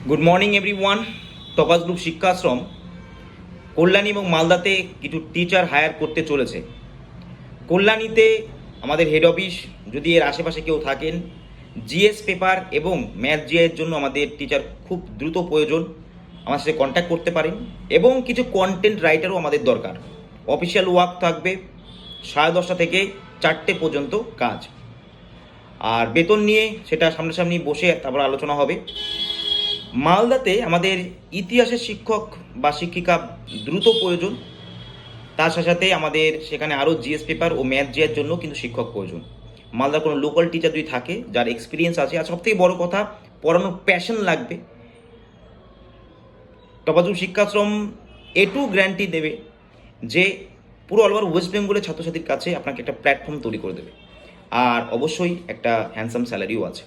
Good morning everyone. টপাস group শিক্ষাশ্রম কল্যাণী এবং মালদাতে কিছু টিচার হায়ার করতে চলেছে। কল্যাণীতে আমাদের হেড অফিস, যদি এর আশেপাশে কেউ থাকেন, জিএস পেপার এবং ম্যাথ জিএর জন্য আমাদের টিচার খুব দ্রুত প্রয়োজন। আমার সাথে কন্ট্যাক্ট করতে পারেন এবং কিছু কন্টেন্ট রাইটারও আমাদের দরকার। অফিসিয়াল ওয়ার্ক থাকবে 10:30 থেকে 4টে পর্যন্ত কাজ, আর বেতন নিয়ে সেটা সামনাসামনি বসে তারপর আলোচনা হবে। মালদাতে আমাদের ইতিহাসের শিক্ষক বা শিক্ষিকা দ্রুত প্রয়োজন। তার সাথে সাথে আমাদের সেখানে আরও জিএস পেপার ও ম্যাথ জিএর জন্য কিন্তু শিক্ষক প্রয়োজন। মালদার কোনো লোকাল টিচার যদি থাকে যার এক্সপিরিয়েন্স আছে, আর সবথেকে বড় কথা পড়ানোর প্যাশন লাগবে। টপাজু শিক্ষাশ্রম এটু গ্যারান্টি দেবে যে পুরো অল ওভার ওয়েস্ট বেঙ্গলের ছাত্রছাত্রীর কাছে আপনাকে একটা প্ল্যাটফর্ম তৈরি করে দেবে, আর অবশ্যই একটা হ্যান্ডসাম স্যালারিও আছে।